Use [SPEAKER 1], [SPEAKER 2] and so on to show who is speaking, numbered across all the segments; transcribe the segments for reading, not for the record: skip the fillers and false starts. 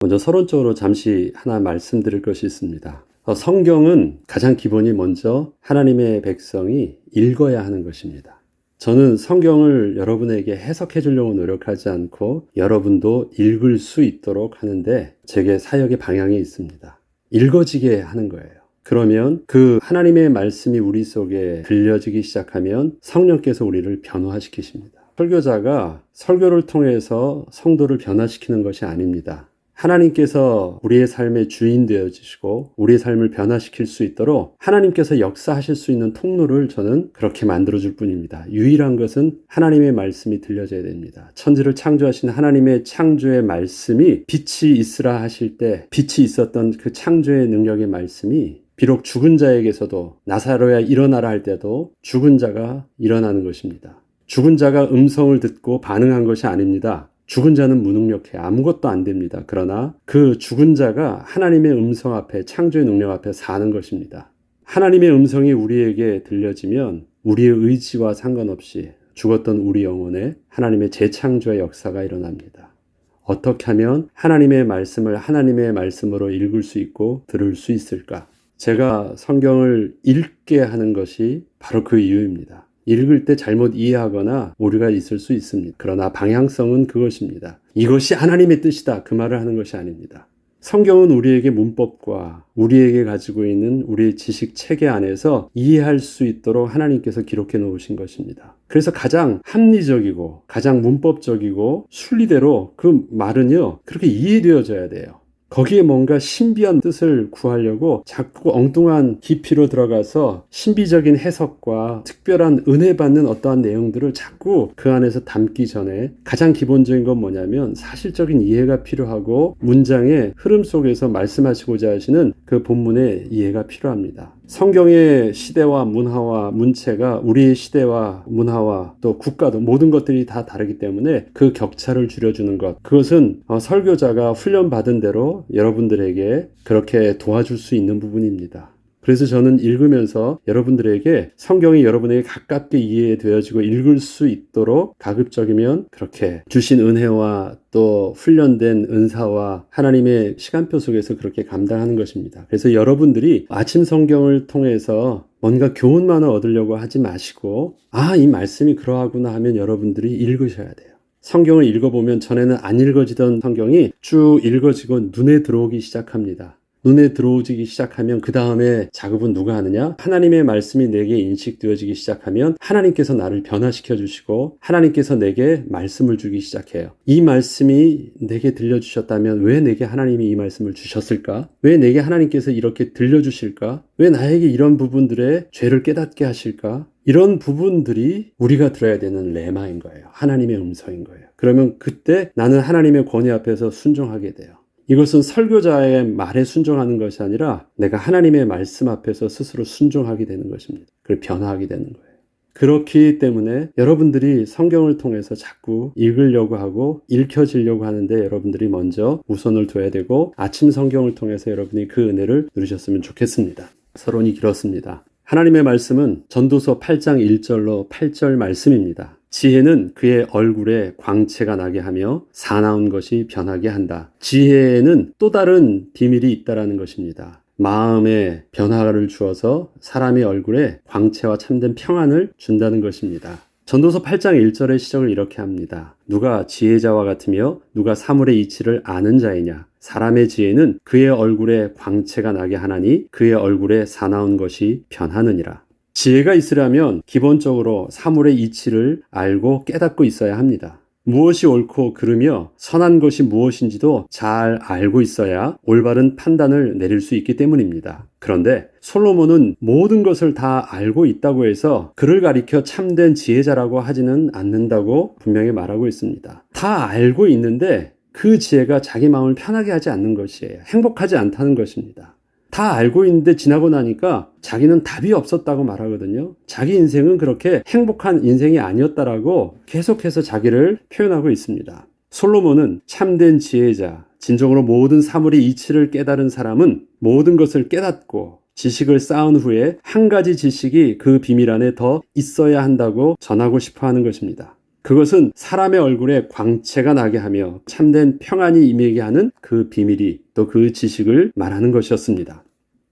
[SPEAKER 1] 먼저 서론적으로 잠시 하나 말씀드릴 것이 있습니다. 성경은 가장 기본이 먼저 하나님의 백성이 읽어야 하는 것입니다. 저는 성경을 여러분에게 해석해 주려고 노력하지 않고 여러분도 읽을 수 있도록 하는데 제게 사역의 방향이 있습니다. 읽어지게 하는 거예요. 그러면 그 하나님의 말씀이 우리 속에 들려지기 시작하면 성령께서 우리를 변화시키십니다. 설교자가 설교를 통해서 성도를 변화시키는 것이 아닙니다. 하나님께서 우리의 삶의 주인 되어주시고 우리의 삶을 변화시킬 수 있도록 하나님께서 역사하실 수 있는 통로를 저는 그렇게 만들어줄 뿐입니다. 유일한 것은 하나님의 말씀이 들려져야 됩니다. 천지를 창조하신 하나님의 창조의 말씀이 빛이 있으라 하실 때 빛이 있었던 그 창조의 능력의 말씀이 비록 죽은 자에게서도 나사로야 일어나라 할 때도 죽은 자가 일어나는 것입니다. 죽은 자가 음성을 듣고 반응한 것이 아닙니다. 죽은 자는 무능력해 아무것도 안 됩니다. 그러나 그 죽은 자가 하나님의 음성 앞에 창조의 능력 앞에 사는 것입니다. 하나님의 음성이 우리에게 들려지면 우리의 의지와 상관없이 죽었던 우리 영혼에 하나님의 재창조의 역사가 일어납니다. 어떻게 하면 하나님의 말씀을 하나님의 말씀으로 읽을 수 있고 들을 수 있을까? 제가 성경을 읽게 하는 것이 바로 그 이유입니다. 읽을 때 잘못 이해하거나 오류가 있을 수 있습니다. 그러나 방향성은 그것입니다. 이것이 하나님의 뜻이다. 그 말을 하는 것이 아닙니다. 성경은 우리에게 문법과 우리에게 가지고 있는 우리의 지식 체계 안에서 이해할 수 있도록 하나님께서 기록해 놓으신 것입니다. 그래서 가장 합리적이고 가장 문법적이고 순리대로 그 말은요 그렇게 이해되어져야 돼요. 거기에 뭔가 신비한 뜻을 구하려고 자꾸 엉뚱한 깊이로 들어가서 신비적인 해석과 특별한 은혜 받는 어떠한 내용들을 자꾸 그 안에서 담기 전에 가장 기본적인 건 뭐냐면 사실적인 이해가 필요하고 문장의 흐름 속에서 말씀하시고자 하시는 그 본문의 이해가 필요합니다. 성경의 시대와 문화와 문체가 우리의 시대와 문화와 또 국가도 모든 것들이 다 다르기 때문에 그 격차를 줄여주는 것, 그것은 설교자가 훈련받은 대로 여러분들에게 그렇게 도와줄 수 있는 부분입니다. 그래서 저는 읽으면서 여러분들에게 성경이 여러분에게 가깝게 이해되어지고 읽을 수 있도록 가급적이면 그렇게 주신 은혜와 또 훈련된 은사와 하나님의 시간표 속에서 그렇게 감당하는 것입니다. 그래서 여러분들이 아침 성경을 통해서 뭔가 교훈만을 얻으려고 하지 마시고 이 말씀이 그러하구나 하면 여러분들이 읽으셔야 돼요. 성경을 읽어보면 전에는 안 읽어지던 성경이 쭉 읽어지고 눈에 들어오기 시작합니다. 눈에 들어오기 시작하면 그 다음에 작업은 누가 하느냐? 하나님의 말씀이 내게 인식되어지기 시작하면 하나님께서 나를 변화시켜 주시고 하나님께서 내게 말씀을 주기 시작해요. 이 말씀이 내게 들려주셨다면 왜 내게 하나님이 이 말씀을 주셨을까? 왜 내게 하나님께서 이렇게 들려주실까? 왜 나에게 이런 부분들의 죄를 깨닫게 하실까? 이런 부분들이 우리가 들어야 되는 레마인 거예요. 하나님의 음성인 거예요. 그러면 그때 나는 하나님의 권위 앞에서 순종하게 돼요. 이것은 설교자의 말에 순종하는 것이 아니라 내가 하나님의 말씀 앞에서 스스로 순종하게 되는 것입니다. 그리고 변화하게 되는 거예요. 그렇기 때문에 여러분들이 성경을 통해서 자꾸 읽으려고 하고 읽혀지려고 하는데 여러분들이 먼저 우선을 둬야 되고 아침 성경을 통해서 여러분이 그 은혜를 누리셨으면 좋겠습니다. 서론이 길었습니다. 하나님의 말씀은 전도서 8장 1절로 8절 말씀입니다. 지혜는 그의 얼굴에 광채가 나게 하며 사나운 것이 변하게 한다. 지혜에는 또 다른 비밀이 있다라는 것입니다. 마음에 변화를 주어서 사람의 얼굴에 광채와 참된 평안을 준다는 것입니다. 전도서 8장 1절의 시작을 이렇게 합니다. 누가 지혜자와 같으며 누가 사물의 이치를 아는 자이냐. 사람의 지혜는 그의 얼굴에 광채가 나게 하나니 그의 얼굴에 사나운 것이 변하느니라. 지혜가 있으려면 기본적으로 사물의 이치를 알고 깨닫고 있어야 합니다. 무엇이 옳고 그르며 선한 것이 무엇인지도 잘 알고 있어야 올바른 판단을 내릴 수 있기 때문입니다. 그런데 솔로몬은 모든 것을 다 알고 있다고 해서 그를 가리켜 참된 지혜자라고 하지는 않는다고 분명히 말하고 있습니다. 다 알고 있는데 그 지혜가 자기 마음을 편하게 하지 않는 것이에요. 행복하지 않다는 것입니다. 다 알고 있는데 지나고 나니까 자기는 답이 없었다고 말하거든요. 자기 인생은 그렇게 행복한 인생이 아니었다라고 계속해서 자기를 표현하고 있습니다. 솔로몬은 참된 지혜자, 진정으로 모든 사물의 이치를 깨달은 사람은 모든 것을 깨닫고 지식을 쌓은 후에 한 가지 지식이 그 비밀 안에 더 있어야 한다고 전하고 싶어 하는 것입니다. 그것은 사람의 얼굴에 광채가 나게 하며 참된 평안이 임하게 하는 그 비밀이 또 그 지식을 말하는 것이었습니다.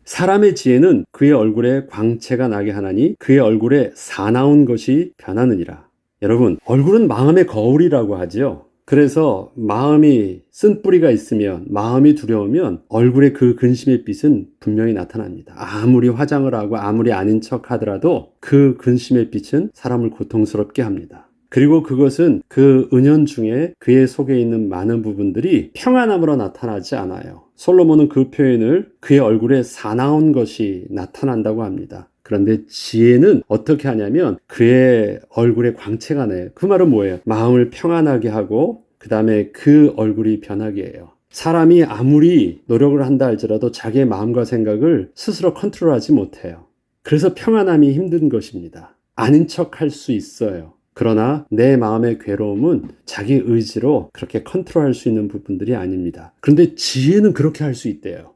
[SPEAKER 1] 사람의 지혜는 그의 얼굴에 광채가 나게 하나니 그의 얼굴에 사나운 것이 변하느니라. 여러분, 얼굴은 마음의 거울이라고 하지요. 그래서 마음이 쓴뿌리가 있으면, 마음이 두려우면 얼굴에 그 근심의 빛은 분명히 나타납니다. 아무리 화장을 하고 아무리 아닌 척 하더라도 그 근심의 빛은 사람을 고통스럽게 합니다. 그리고 그것은 그 은연중에 그의 속에 있는 많은 부분들이 평안함으로 나타나지 않아요. 솔로몬은 그 표현을 그의 얼굴에 사나운 것이 나타난다고 합니다. 그런데 지혜는 어떻게 하냐면 그의 얼굴에 광채가 나요. 그 말은 뭐예요? 마음을 평안하게 하고 그 다음에 그 얼굴이 변하게 해요. 사람이 아무리 노력을 한다 할지라도 자기의 마음과 생각을 스스로 컨트롤하지 못해요. 그래서 평안함이 힘든 것입니다. 아닌 척 할 수 있어요. 그러나 내 마음의 괴로움은 자기 의지로 그렇게 컨트롤할 수 있는 부분들이 아닙니다. 그런데 지혜는 그렇게 할 수 있대요.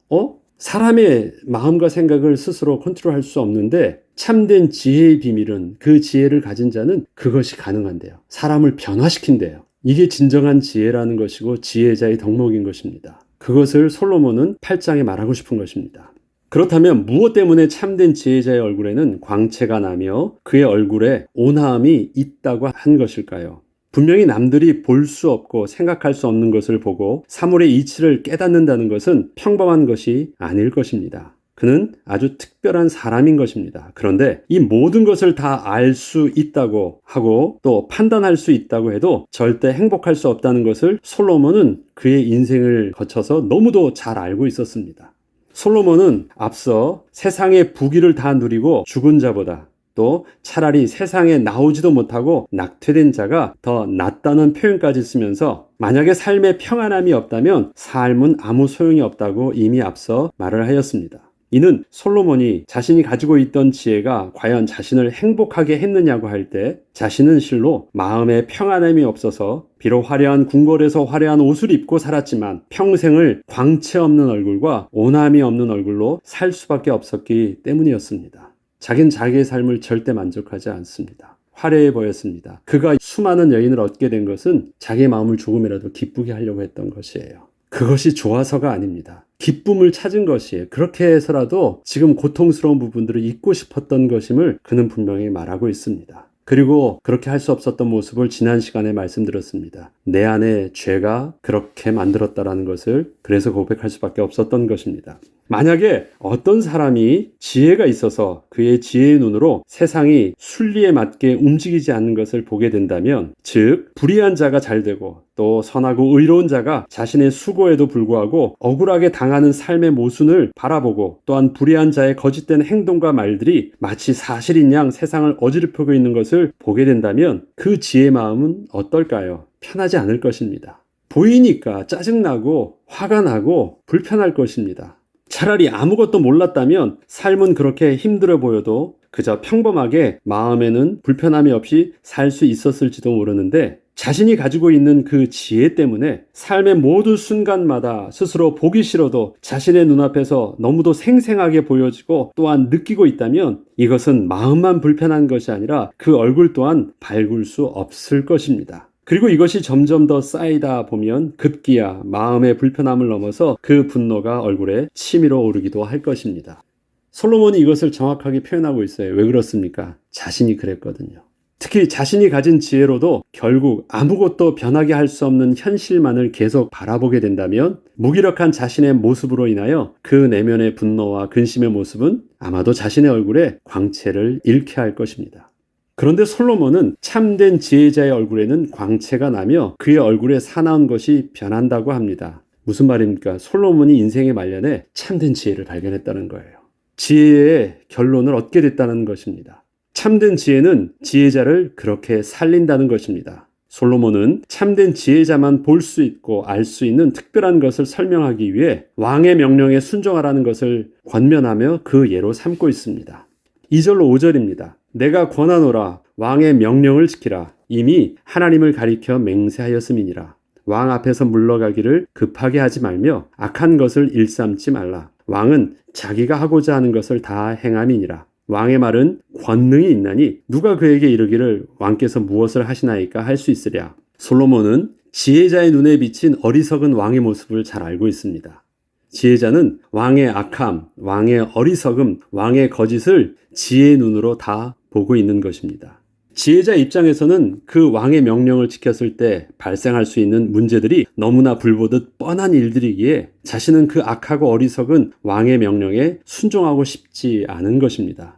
[SPEAKER 1] 사람의 마음과 생각을 스스로 컨트롤할 수 없는데 참된 지혜의 비밀은 그 지혜를 가진 자는 그것이 가능한데요. 사람을 변화시킨대요. 이게 진정한 지혜라는 것이고 지혜자의 덕목인 것입니다. 그것을 솔로몬은 8장에 말하고 싶은 것입니다. 그렇다면 무엇 때문에 참된 지혜자의 얼굴에는 광채가 나며 그의 얼굴에 온화함이 있다고 한 것일까요? 분명히 남들이 볼 수 없고 생각할 수 없는 것을 보고 사물의 이치를 깨닫는다는 것은 평범한 것이 아닐 것입니다. 그는 아주 특별한 사람인 것입니다. 그런데 이 모든 것을 다 알 수 있다고 하고 또 판단할 수 있다고 해도 절대 행복할 수 없다는 것을 솔로몬은 그의 인생을 거쳐서 너무도 잘 알고 있었습니다. 솔로몬은 앞서 세상의 부귀를 다 누리고 죽은 자보다 또 차라리 세상에 나오지도 못하고 낙퇴된 자가 더 낫다는 표현까지 쓰면서 만약에 삶에 평안함이 없다면 삶은 아무 소용이 없다고 이미 앞서 말을 하였습니다. 이는 솔로몬이 자신이 가지고 있던 지혜가 과연 자신을 행복하게 했느냐고 할 때 자신은 실로 마음에 평안함이 없어서 비록 화려한 궁궐에서 화려한 옷을 입고 살았지만 평생을 광채 없는 얼굴과 온함이 없는 얼굴로 살 수밖에 없었기 때문이었습니다. 자긴 자기의 삶을 절대 만족하지 않습니다. 화려해 보였습니다. 그가 수많은 여인을 얻게 된 것은 자기의 마음을 조금이라도 기쁘게 하려고 했던 것이에요. 그것이 좋아서가 아닙니다. 기쁨을 찾은 것이에요. 그렇게 해서라도 지금 고통스러운 부분들을 잊고 싶었던 것임을 그는 분명히 말하고 있습니다. 그리고 그렇게 할 수 없었던 모습을 지난 시간에 말씀드렸습니다. 내 안에 죄가 그렇게 만들었다라는 것을 그래서 고백할 수밖에 없었던 것입니다. 만약에 어떤 사람이 지혜가 있어서 그의 지혜의 눈으로 세상이 순리에 맞게 움직이지 않는 것을 보게 된다면 즉 불의한 자가 잘 되고 또 선하고 의로운 자가 자신의 수고에도 불구하고 억울하게 당하는 삶의 모순을 바라보고 또한 불의한 자의 거짓된 행동과 말들이 마치 사실인 양 세상을 어지럽히고 있는 것을 보게 된다면 그 지혜의 마음은 어떨까요? 편하지 않을 것입니다. 보이니까 짜증나고 화가 나고 불편할 것입니다. 차라리 아무것도 몰랐다면 삶은 그렇게 힘들어 보여도 그저 평범하게 마음에는 불편함이 없이 살 수 있었을지도 모르는데 자신이 가지고 있는 그 지혜 때문에 삶의 모든 순간마다 스스로 보기 싫어도 자신의 눈앞에서 너무도 생생하게 보여지고 또한 느끼고 있다면 이것은 마음만 불편한 것이 아니라 그 얼굴 또한 밝을 수 없을 것입니다. 그리고 이것이 점점 더 쌓이다 보면 급기야 마음의 불편함을 넘어서 그 분노가 얼굴에 치밀어 오르기도 할 것입니다. 솔로몬이 이것을 정확하게 표현하고 있어요. 왜 그렇습니까? 자신이 그랬거든요. 특히 자신이 가진 지혜로도 결국 아무것도 변하게 할 수 없는 현실만을 계속 바라보게 된다면 무기력한 자신의 모습으로 인하여 그 내면의 분노와 근심의 모습은 아마도 자신의 얼굴에 광채를 잃게 할 것입니다. 그런데 솔로몬은 참된 지혜자의 얼굴에는 광채가 나며 그의 얼굴에 사나운 것이 변한다고 합니다. 무슨 말입니까? 솔로몬이 인생의 말년에 참된 지혜를 발견했다는 거예요. 지혜의 결론을 얻게 됐다는 것입니다. 참된 지혜는 지혜자를 그렇게 살린다는 것입니다. 솔로몬은 참된 지혜자만 볼 수 있고 알 수 있는 특별한 것을 설명하기 위해 왕의 명령에 순종하라는 것을 권면하며 그 예로 삼고 있습니다. 2절로 5절입니다. 내가 권하노라 왕의 명령을 지키라 이미 하나님을 가리켜 맹세하였음이니라. 왕 앞에서 물러가기를 급하게 하지 말며 악한 것을 일삼지 말라. 왕은 자기가 하고자 하는 것을 다 행함이니라. 왕의 말은 권능이 있나니 누가 그에게 이르기를 왕께서 무엇을 하시나이까 할 수 있으랴. 솔로몬은 지혜자의 눈에 비친 어리석은 왕의 모습을 잘 알고 있습니다. 지혜자는 왕의 악함, 왕의 어리석음, 왕의 거짓을 지혜의 눈으로 다 보고 있는 것입니다. 지혜자 입장에서는 그 왕의 명령을 지켰을 때 발생할 수 있는 문제들이 너무나 불보듯 뻔한 일들이기에 자신은 그 악하고 어리석은 왕의 명령에 순종하고 싶지 않은 것입니다.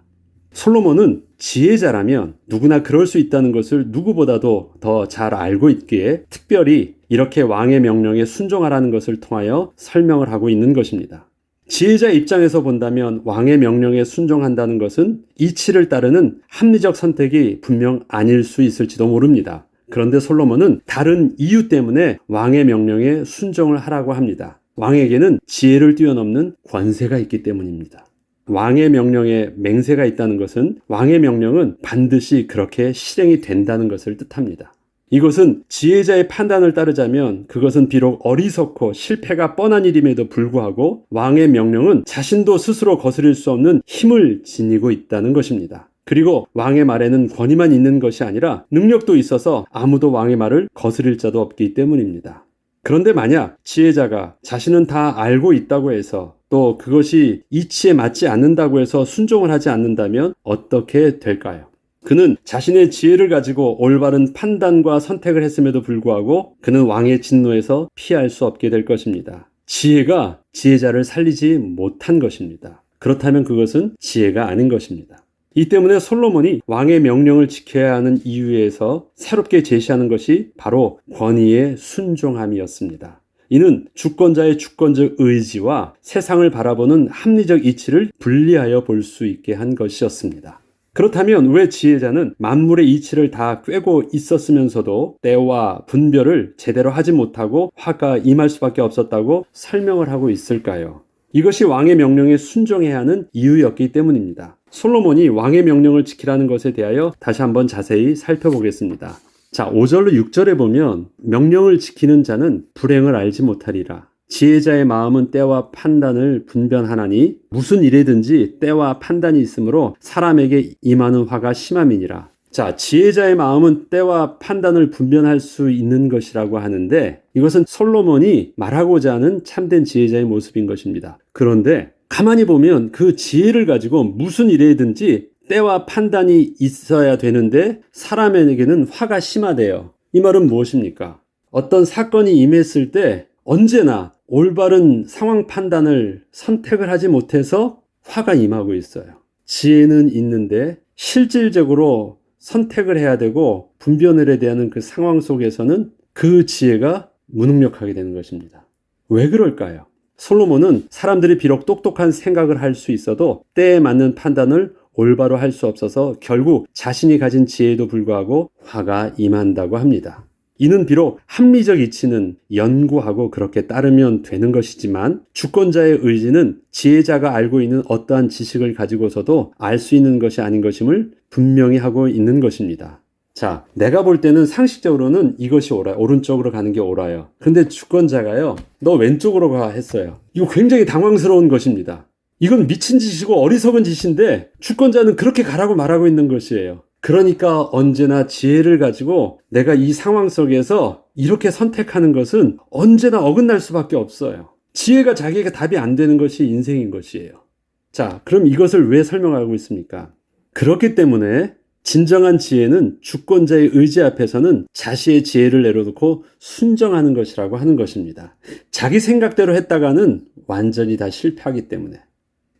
[SPEAKER 1] 솔로몬은 지혜자라면 누구나 그럴 수 있다는 것을 누구보다도 더 잘 알고 있기에 특별히 이렇게 왕의 명령에 순종하라는 것을 통하여 설명을 하고 있는 것입니다. 지혜자 입장에서 본다면 왕의 명령에 순종한다는 것은 이치를 따르는 합리적 선택이 분명 아닐 수 있을지도 모릅니다. 그런데 솔로몬은 다른 이유 때문에 왕의 명령에 순종을 하라고 합니다. 왕에게는 지혜를 뛰어넘는 권세가 있기 때문입니다. 왕의 명령에 맹세가 있다는 것은 왕의 명령은 반드시 그렇게 실행이 된다는 것을 뜻합니다. 이것은 지혜자의 판단을 따르자면 그것은 비록 어리석고 실패가 뻔한 일임에도 불구하고 왕의 명령은 자신도 스스로 거스릴 수 없는 힘을 지니고 있다는 것입니다. 그리고 왕의 말에는 권위만 있는 것이 아니라 능력도 있어서 아무도 왕의 말을 거스릴 자도 없기 때문입니다. 그런데 만약 지혜자가 자신은 다 알고 있다고 해서 또 그것이 이치에 맞지 않는다고 해서 순종을 하지 않는다면 어떻게 될까요? 그는 자신의 지혜를 가지고 올바른 판단과 선택을 했음에도 불구하고 그는 왕의 진노에서 피할 수 없게 될 것입니다. 지혜가 지혜자를 살리지 못한 것입니다. 그렇다면 그것은 지혜가 아닌 것입니다. 이 때문에 솔로몬이 왕의 명령을 지켜야 하는 이유에서 새롭게 제시하는 것이 바로 권위의 순종함이었습니다. 이는 주권자의 주권적 의지와 세상을 바라보는 합리적 이치를 분리하여 볼 수 있게 한 것이었습니다. 그렇다면 왜 지혜자는 만물의 이치를 다 꿰고 있었으면서도 때와 분별을 제대로 하지 못하고 화가 임할 수밖에 없었다고 설명을 하고 있을까요? 이것이 왕의 명령에 순종해야 하는 이유였기 때문입니다. 솔로몬이 왕의 명령을 지키라는 것에 대하여 다시 한번 자세히 살펴보겠습니다. 자, 5절로 6절에 보면 명령을 지키는 자는 불행을 알지 못하리라. 지혜자의 마음은 때와 판단을 분별하나니 무슨 일이든지 때와 판단이 있으므로 사람에게 임하는 화가 심함이니라. 자, 지혜자의 마음은 때와 판단을 분별할 수 있는 것이라고 하는데 이것은 솔로몬이 말하고자 하는 참된 지혜자의 모습인 것입니다. 그런데 가만히 보면 그 지혜를 가지고 무슨 일이든지 때와 판단이 있어야 되는데 사람에게는 화가 심하대요. 이 말은 무엇입니까? 어떤 사건이 임했을 때 언제나 올바른 상황 판단을 선택을 하지 못해서 화가 임하고 있어요. 지혜는 있는데 실질적으로 선택을 해야 되고 분별을 해야 되는 그 상황 속에서는 그 지혜가 무능력하게 되는 것입니다. 왜 그럴까요? 솔로몬은 사람들이 비록 똑똑한 생각을 할 수 있어도 때에 맞는 판단을 올바로 할 수 없어서 결국 자신이 가진 지혜에도 불구하고 화가 임한다고 합니다. 이는 비록 합리적 이치는 연구하고 그렇게 따르면 되는 것이지만 주권자의 의지는 지혜자가 알고 있는 어떠한 지식을 가지고서도 알 수 있는 것이 아닌 것임을 분명히 하고 있는 것입니다. 자, 내가 볼 때는 상식적으로는 이것이 옳아요. 오른쪽으로 가는 게 옳아요. 근데 주권자가요, 너 왼쪽으로 가 했어요. 이거 굉장히 당황스러운 것입니다. 이건 미친 짓이고 어리석은 짓인데 주권자는 그렇게 가라고 말하고 있는 것이에요. 그러니까 언제나 지혜를 가지고 내가 이 상황 속에서 이렇게 선택하는 것은 언제나 어긋날 수밖에 없어요. 지혜가 자기에게 답이 안 되는 것이 인생인 것이에요. 자, 그럼 이것을 왜 설명하고 있습니까? 그렇기 때문에 진정한 지혜는 주권자의 의지 앞에서는 자신의 지혜를 내려놓고 순정하는 것이라고 하는 것입니다. 자기 생각대로 했다가는 완전히 다 실패하기 때문에.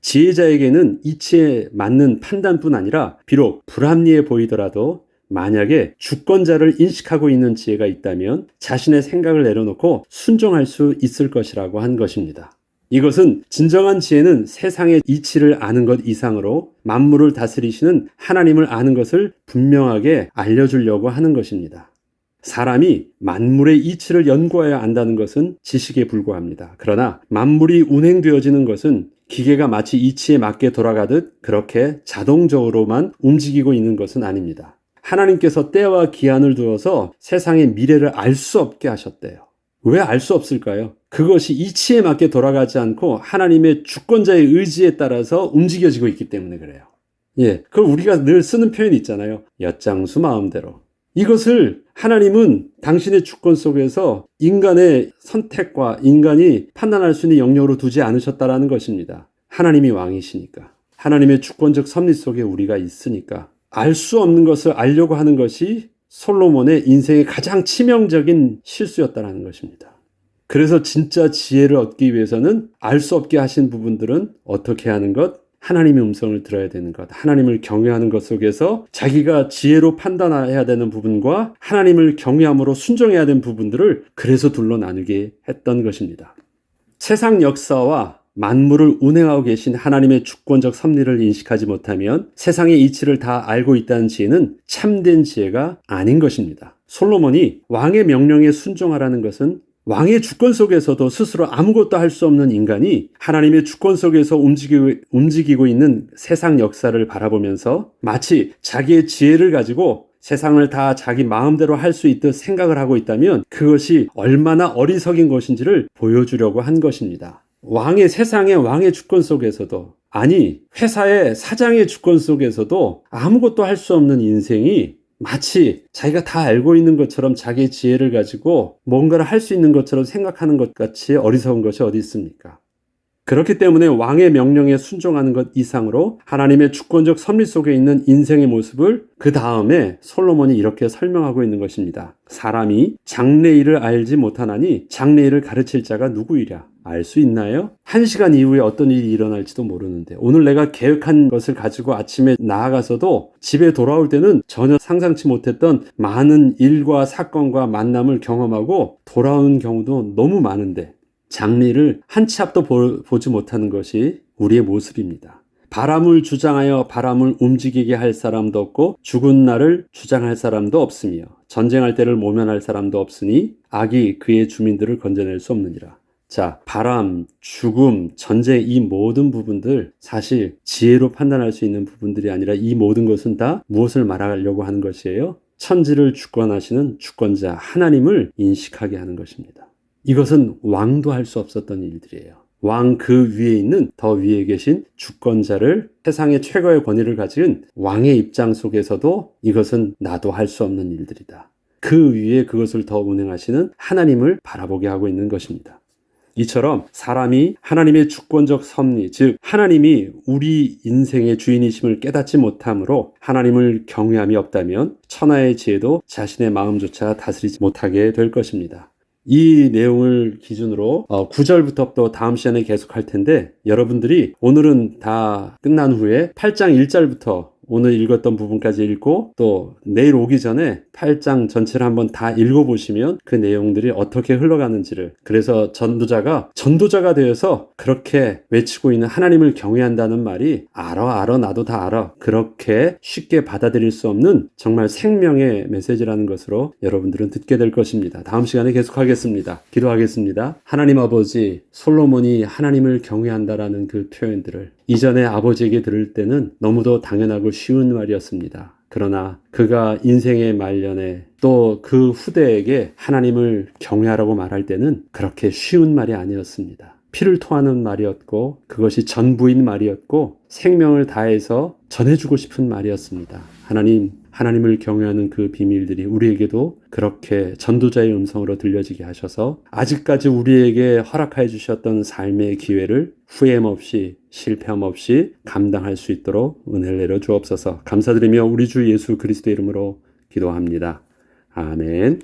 [SPEAKER 1] 지혜자에게는 이치에 맞는 판단뿐 아니라 비록 불합리해 보이더라도 만약에 주권자를 인식하고 있는 지혜가 있다면 자신의 생각을 내려놓고 순종할 수 있을 것이라고 한 것입니다. 이것은 진정한 지혜는 세상의 이치를 아는 것 이상으로 만물을 다스리시는 하나님을 아는 것을 분명하게 알려주려고 하는 것입니다. 사람이 만물의 이치를 연구하여 안다는 것은 지식에 불과합니다. 그러나 만물이 운행되어지는 것은 기계가 마치 이치에 맞게 돌아가듯 그렇게 자동적으로만 움직이고 있는 것은 아닙니다. 하나님께서 때와 기한을 두어서 세상의 미래를 알 수 없게 하셨대요. 왜 알 수 없을까요? 그것이 이치에 맞게 돌아가지 않고 하나님의 주권자의 의지에 따라서 움직여지고 있기 때문에 그래요. 그걸 우리가 늘 쓰는 표현이 있잖아요. 엿장수 마음대로. 이것을 하나님은 당신의 주권 속에서 인간의 선택과 인간이 판단할 수 있는 영역으로 두지 않으셨다라는 것입니다. 하나님이 왕이시니까. 하나님의 주권적 섭리 속에 우리가 있으니까. 알 수 없는 것을 알려고 하는 것이 솔로몬의 인생의 가장 치명적인 실수였다라는 것입니다. 그래서 진짜 지혜를 얻기 위해서는 알 수 없게 하신 부분들은 어떻게 하는 것? 하나님의 음성을 들어야 되는 것, 하나님을 경외하는 것 속에서 자기가 지혜로 판단해야 되는 부분과 하나님을 경외함으로 순종해야 되는 부분들을 그래서 둘로 나누게 했던 것입니다. 세상 역사와 만물을 운행하고 계신 하나님의 주권적 섭리를 인식하지 못하면 세상의 이치를 다 알고 있다는 지혜는 참된 지혜가 아닌 것입니다. 솔로몬이 왕의 명령에 순종하라는 것은 왕의 주권 속에서도 스스로 아무것도 할 수 없는 인간이 하나님의 주권 속에서 움직이고 있는 세상 역사를 바라보면서 마치 자기의 지혜를 가지고 세상을 다 자기 마음대로 할 수 있듯 생각을 하고 있다면 그것이 얼마나 어리석인 것인지를 보여주려고 한 것입니다. 세상의 왕의 주권 속에서도, 아니 회사의 사장의 주권 속에서도 아무것도 할 수 없는 인생이 마치 자기가 다 알고 있는 것처럼 자기의 지혜를 가지고 뭔가를 할 수 있는 것처럼 생각하는 것 같이 어리석은 것이 어디 있습니까? 그렇기 때문에 왕의 명령에 순종하는 것 이상으로 하나님의 주권적 섭리 속에 있는 인생의 모습을 그 다음에 솔로몬이 이렇게 설명하고 있는 것입니다. 사람이 장래일을 알지 못하나니 장래일을 가르칠 자가 누구이랴? 알 수 있나요? 1시간 이후에 어떤 일이 일어날지도 모르는데 오늘 내가 계획한 것을 가지고 아침에 나아가서도 집에 돌아올 때는 전혀 상상치 못했던 많은 일과 사건과 만남을 경험하고 돌아오는 경우도 너무 많은데 장래를 한 치 앞도 보지 못하는 것이 우리의 모습입니다. 바람을 주장하여 바람을 움직이게 할 사람도 없고 죽은 날을 주장할 사람도 없으며 전쟁할 때를 모면할 사람도 없으니 악이 그의 주민들을 건져낼 수 없느니라. 자, 바람, 죽음, 전쟁 이 모든 부분들 사실 지혜로 판단할 수 있는 부분들이 아니라 이 모든 것은 다 무엇을 말하려고 하는 것이에요? 천지를 주권하시는 주권자 하나님을 인식하게 하는 것입니다. 이것은 왕도 할 수 없었던 일들이에요. 왕 그 위에 있는 더 위에 계신 주권자를 세상의 최고의 권위를 가진 왕의 입장 속에서도 이것은 나도 할 수 없는 일들이다. 그 위에 그것을 더 운행하시는 하나님을 바라보게 하고 있는 것입니다. 이처럼 사람이 하나님의 주권적 섭리, 즉 하나님이 우리 인생의 주인이심을 깨닫지 못함으로 하나님을 경외함이 없다면 천하의 지혜도 자신의 마음조차 다스리지 못하게 될 것입니다. 이 내용을 기준으로 9절부터 또 다음 시간에 계속할 텐데 여러분들이 오늘은 다 끝난 후에 8장 1절부터 오늘 읽었던 부분까지 읽고 또 내일 오기 전에 8장 전체를 한번 다 읽어보시면 그 내용들이 어떻게 흘러가는지를, 그래서 전도자가 되어서 그렇게 외치고 있는 하나님을 경외한다는 말이 알아 나도 다 알아 그렇게 쉽게 받아들일 수 없는 정말 생명의 메시지라는 것으로 여러분들은 듣게 될 것입니다. 다음 시간에 계속하겠습니다. 기도하겠습니다. 하나님 아버지, 솔로몬이 하나님을 경외한다라는 그 표현들을 이전에 아버지에게 들을 때는 너무도 당연하고 쉬운 말이었습니다. 그러나 그가 인생의 말년에 또 그 후대에게 하나님을 경외하라고 말할 때는 그렇게 쉬운 말이 아니었습니다. 피를 토하는 말이었고 그것이 전부인 말이었고 생명을 다해서 전해주고 싶은 말이었습니다. 하나님을 경외하는 그 비밀들이 우리에게도 그렇게 전도자의 음성으로 들려지게 하셔서 아직까지 우리에게 허락해 주셨던 삶의 기회를 후회함 없이 실패함 없이 감당할 수 있도록 은혜를 내려 주옵소서. 감사드리며 우리 주 예수 그리스도의 이름으로 기도합니다. 아멘.